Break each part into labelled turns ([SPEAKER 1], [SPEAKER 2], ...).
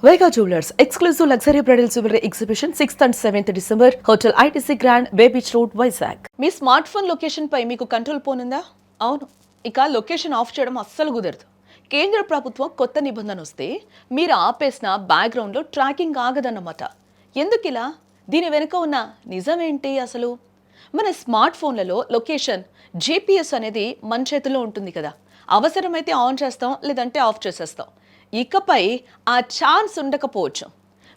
[SPEAKER 1] Vega Jewelers exclusive luxury bridal jewelry exhibition 6th and 7th December Hotel ITC Grand Bay Beach Road Vizag.
[SPEAKER 2] Me smart phone location పై మీకు control పోనుందా? అవును, ఇక location of చేయడం అస్సలు కుదరదు. కేంద్ర ప్రభుత్వం కొత్త నిబంధన వస్తే మీరు ఆపేసిన బ్యాక్గ్రౌండ్లో ట్రాకింగ్ ఆగదన్నమాట. ఎందుకిలా? దీని వెనుక ఉన్న నిజమేంటి అసలు? మన స్మార్ట్ ఫోన్లలో లొకేషన్ జీపీఎస్ అనేది మన చేతిలో ఉంటుంది కదా. అవసరమైతే ఆన్ చేస్తాం, లేదంటే ఆఫ్ చేసేస్తాం. ఇకపై ఆ ఛాన్స్ ఉండకపోవచ్చు.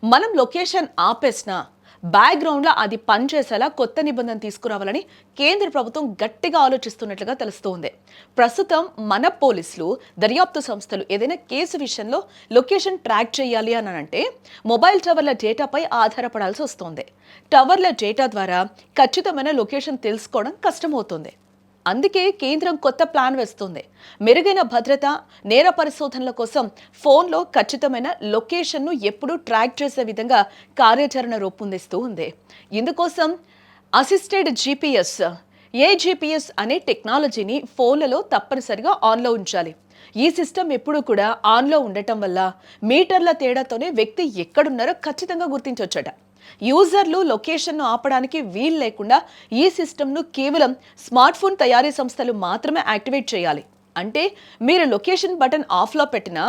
[SPEAKER 2] మనం లొకేషన్ ఆపేసిన బ్యాక్గ్రౌండ్లో అది పనిచేసేలా కొత్త నిబంధన తీసుకురావాలని కేంద్ర ప్రభుత్వం గట్టిగా ఆలోచిస్తున్నట్లుగా తెలుస్తోంది. ప్రస్తుతం మన పోలీసులు, దర్యాప్తు సంస్థలు ఏదైనా కేసు విషయంలో లొకేషన్ ట్రాక్ చేయాలి అని అంటే మొబైల్ టవర్ల డేటాపై ఆధారపడాల్సి వస్తోంది. టవర్ల డేటా ద్వారా ఖచ్చితమైన లొకేషన్ తెలుసుకోవడం కష్టమవుతుంది. అందుకే కేంద్రం కొత్త ప్లాన్ వేస్తుంది. మెరుగైన భద్రత, నేర పరిశోధనల కోసం ఫోన్లో ఖచ్చితమైన లొకేషన్ను ఎప్పుడూ ట్రాక్ చేసే విధంగా కార్యాచరణ రూపొందిస్తూ ఉంది. ఇందుకోసం అసిస్టెడ్ జీపీఎస్, ఏజీపీఎస్ అనే టెక్నాలజీని ఫోన్లలో తప్పనిసరిగా ఆన్లో ఉంచాలి. ఈ సిస్టమ్ ఎప్పుడూ కూడా ఆన్లో ఉండటం వల్ల మీటర్ల తేడాతోనే వ్యక్తి ఎక్కడున్నారో ఖచ్చితంగా గుర్తించవచ్చట. యూజర్లు లొకేషన్ను ఆపడానికి వీలు లేకుండా ఈ సిస్టమ్ను కేవలం స్మార్ట్ ఫోన్ తయారీ సంస్థలు మాత్రమే యాక్టివేట్ చేయాలి. అంటే మీరు లొకేషన్ బటన్ ఆఫ్లో పెట్టినా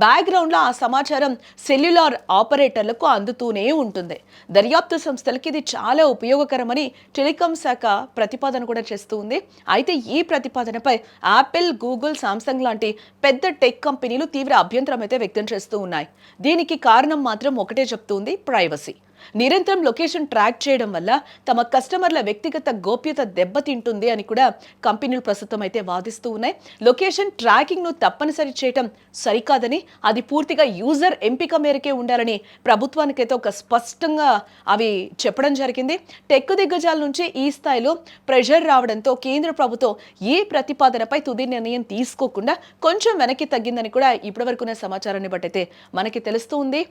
[SPEAKER 2] బ్యాక్గ్రౌండ్లో ఆ సమాచారం సెల్యులార్ ఆపరేటర్లకు అందుతూనే ఉంటుంది. దర్యాప్తు సంస్థలకి ఇది చాలా ఉపయోగకరమని టెలికాం శాఖ ప్రతిపాదన కూడా చేస్తూ ఉంది. అయితే ఈ ప్రతిపాదనపై యాపిల్, గూగుల్, సామ్సంగ్ లాంటి పెద్ద టెక్ కంపెనీలు తీవ్ర అభ్యంతరం అయితే వ్యక్తం చేస్తూ ఉన్నాయి. దీనికి కారణం మాత్రం ఒకటే చెప్తుంది: ప్రైవసీ. నిరంతరం లొకేషన్ ట్రాక్ చేయడం వల్ల తమ కస్టమర్ల వ్యక్తిగత గోప్యత దెబ్బతింటుంది అని కూడా కంపెనీలు ప్రస్తుతం అయితే వాదిస్తూ ఉన్నాయి. లొకేషన్ ట్రాకింగ్ను తప్పనిసరి చేయడం సరికాదని, అది పూర్తిగా యూజర్ ఎంపిక మేరకే ఉండాలని ప్రభుత్వానికైతే ఒక స్పష్టంగా అవి చెప్పడం జరిగింది. టెక్ దిగ్గజాల నుంచి ఈ స్థాయిలో ప్రెషర్ రావడంతో కేంద్ర ప్రభుత్వం ఈ ప్రతిపాదనపై తుది నిర్ణయం తీసుకోకుండా కొంచెం వెనక్కి తగ్గిందని కూడా ఇప్పటివరకున్న సమాచారాన్ని బట్టి అయితే మనకి తెలుస్తూ ఉంది.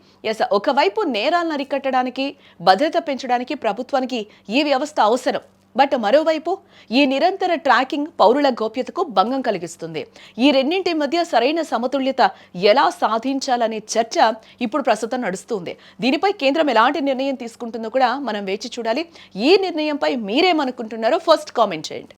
[SPEAKER 2] ఒకవైపు నేరాలను అరికట్టడానికి, భద్రత పెంచడానికి ప్రభుత్వానికి ఈ వ్యవస్థ అవసరం. బట్ మరోవైపు ఈ నిరంతర ట్రాకింగ్ పౌరుల గోప్యతకు భంగం కలిగిస్తుంది. ఈ రెండింటి మధ్య సరైన సమతుల్యత ఎలా సాధించాలనే చర్చ ఇప్పుడు ప్రస్తుతం నడుస్తుంది. దీనిపై కేంద్రం ఎలాంటి నిర్ణయం తీసుకుంటుందో కూడా మనం వేచి చూడాలి. ఈ నిర్ణయంపై మీరేమనుకుంటున్నారో ఫస్ట్ కామెంట్ చేయండి.